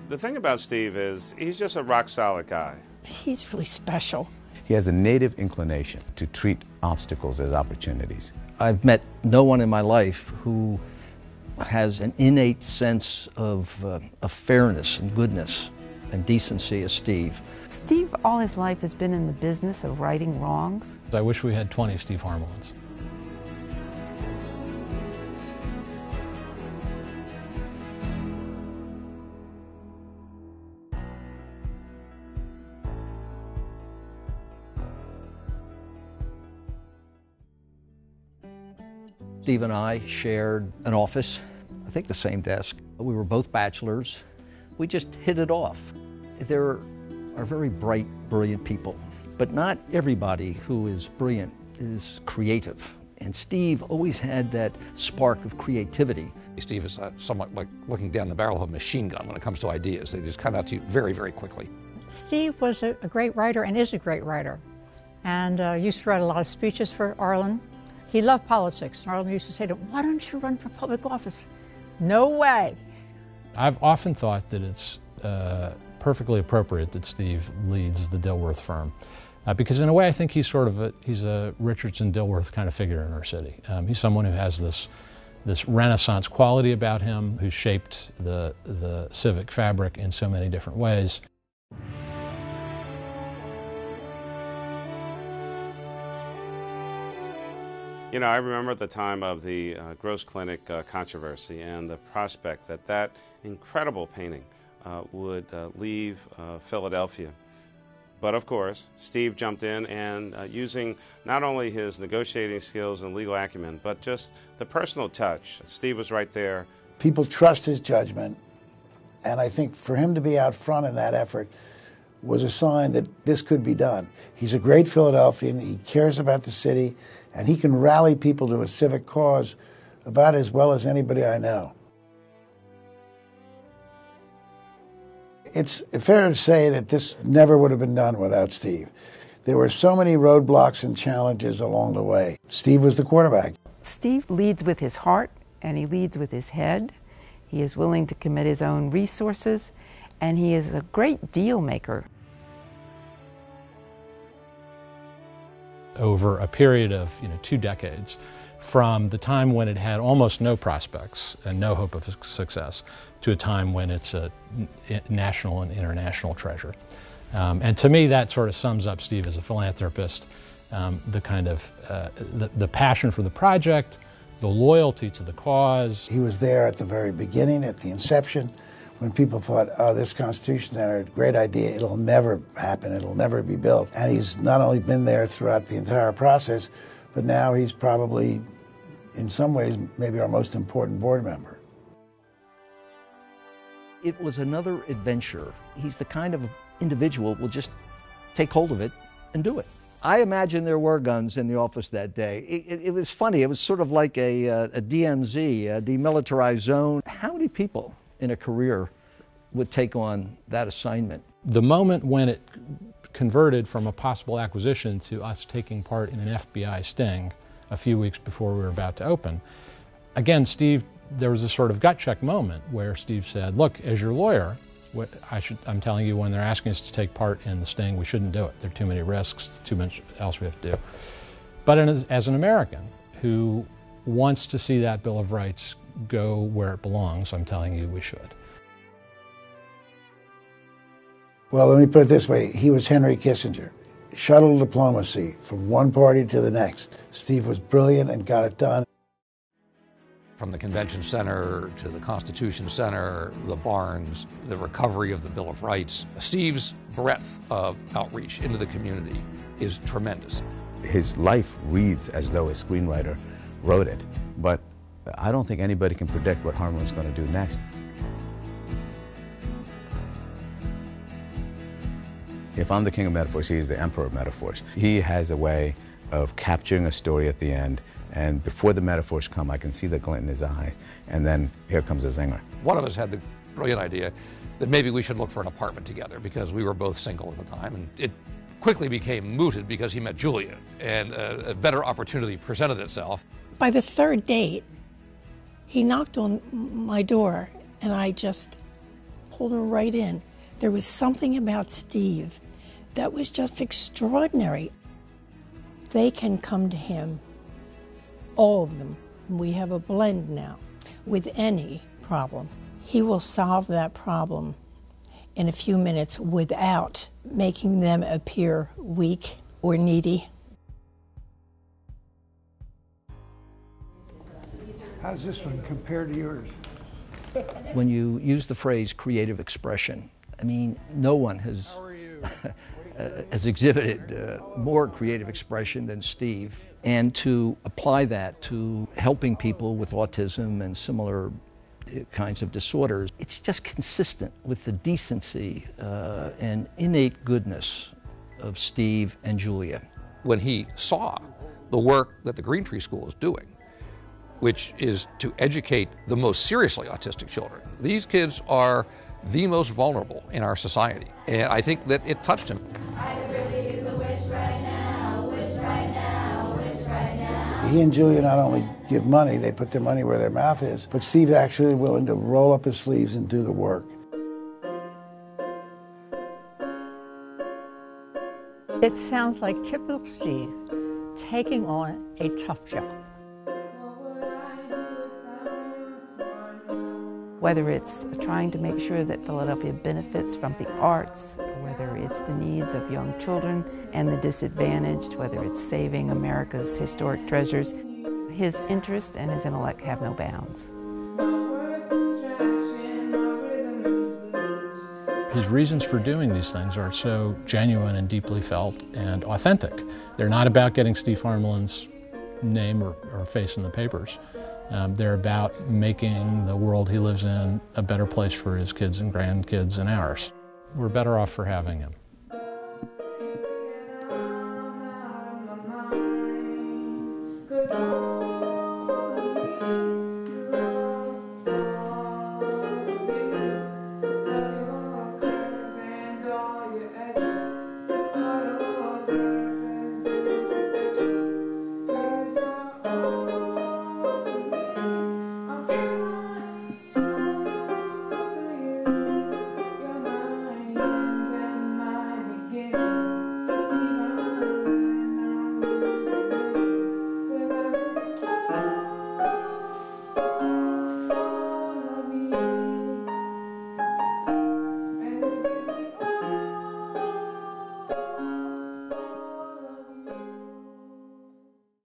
The thing about Steve is he's just a rock-solid guy. He's really special. He has a native inclination to treat obstacles as opportunities. I've met no one in my life who has an innate sense of fairness and goodness and decency as Steve. Steve, all his life, has been in the business of righting wrongs. I wish we had 20 Steve Harmelins. Steve and I shared an office, I think the same desk. We were both bachelors. We just hit it off. There are very bright, brilliant people, but not everybody who is brilliant is creative. And Steve always had that spark of creativity. Steve is somewhat like looking down the barrel of a machine gun when it comes to ideas. They just come out to you very, very quickly. Steve was a great writer and is a great writer, and used to write a lot of speeches for Arlen. He loved politics, and Arlen used to say to him, "Why don't you run for public office?" "No way." I've often thought that it's perfectly appropriate that Steve leads the Dilworth firm. Because in a way I think he's sort of he's a Richardson Dilworth kind of figure in our city. He's someone who has this Renaissance quality about him, who's shaped the civic fabric in so many different ways. You know, I remember at the time of the Gross Clinic controversy and the prospect that that incredible painting would leave Philadelphia. But of course, Steve jumped in and using not only his negotiating skills and legal acumen, but just the personal touch. Steve was right there. People trust his judgment, and I think for him to be out front in that effort was a sign that this could be done. He's a great Philadelphian, he cares about the city, and he can rally people to a civic cause about as well as anybody I know. It's fair to say that this never would have been done without Steve. There were so many roadblocks and challenges along the way. Steve was the quarterback. Steve leads with his heart, and he leads with his head. He is willing to commit his own resources, and he is a great deal maker. Over a period of 2 decades, from the time when it had almost no prospects and no hope of success to a time when it's a national and international treasure. And to me, that sort of sums up Steve as a philanthropist, the kind of the passion for the project, the loyalty to the cause. He was there at the very beginning, at the inception, when people thought, oh, this Constitution Center, great idea, it'll never happen, it'll never be built. And he's not only been there throughout the entire process, but now he's probably, in some ways, maybe our most important board member. It was another adventure. He's the kind of individual who will just take hold of it and do it. I imagine there were guns in the office that day. It was funny. It was sort of like a DMZ, a demilitarized zone. How many people in a career would take on that assignment? The moment when it converted from a possible acquisition to us taking part in an FBI sting a few weeks before we were about to open, again, Steve, there was a sort of gut check moment where Steve said, look, as your lawyer, I'm telling you, when they're asking us to take part in the sting, we shouldn't do it. There are too many risks, too much else we have to do. But as an American who wants to see that Bill of Rights go where it belongs, I'm telling you we should. Well, let me put it this way. He was Henry Kissinger. Shuttle diplomacy from one party to the next. Steve was brilliant and got it done. From the Convention Center to the Constitution Center, the barns, the recovery of the Bill of Rights. Steve's breadth of outreach into the community is tremendous. His life reads as though a screenwriter wrote it, but I don't think anybody can predict what Harmelin's going to do next. If I'm the king of metaphors, he is the emperor of metaphors. He has a way of capturing a story at the end, and before the metaphors come, I can see the glint in his eyes, and then here comes a zinger. One of us had the brilliant idea that maybe we should look for an apartment together because we were both single at the time, and it quickly became mooted because he met Julia, and a better opportunity presented itself. By the third date, he knocked on my door, and I just pulled her right in. There was something about Steve that was just extraordinary. They can come to him, all of them. We have a blend now. With any problem, he will solve that problem in a few minutes without making them appear weak or needy. How's this one compared to yours? When you use the phrase creative expression, I mean, no one has, has exhibited more creative expression than Steve. And to apply that to helping people with autism and similar kinds of disorders, it's just consistent with the decency and innate goodness of Steve and Julia. When he saw the work that the Green Tree School is doing, which is to educate the most seriously autistic children. These kids are the most vulnerable in our society, and I think that it touched him. I could really use a wish right now, wish right now, wish right now. He and Julia not only give money, they put their money where their mouth is, but Steve's actually willing to roll up his sleeves and do the work. It sounds like typical Steve taking on a tough job. Whether it's trying to make sure that Philadelphia benefits from the arts, or whether it's the needs of young children and the disadvantaged, whether it's saving America's historic treasures, his interest and his intellect have no bounds. His reasons for doing these things are so genuine and deeply felt and authentic. They're not about getting Steve Harmelin's name or face in the papers. They're about making the world he lives in a better place for his kids and grandkids and ours. We're better off for having him.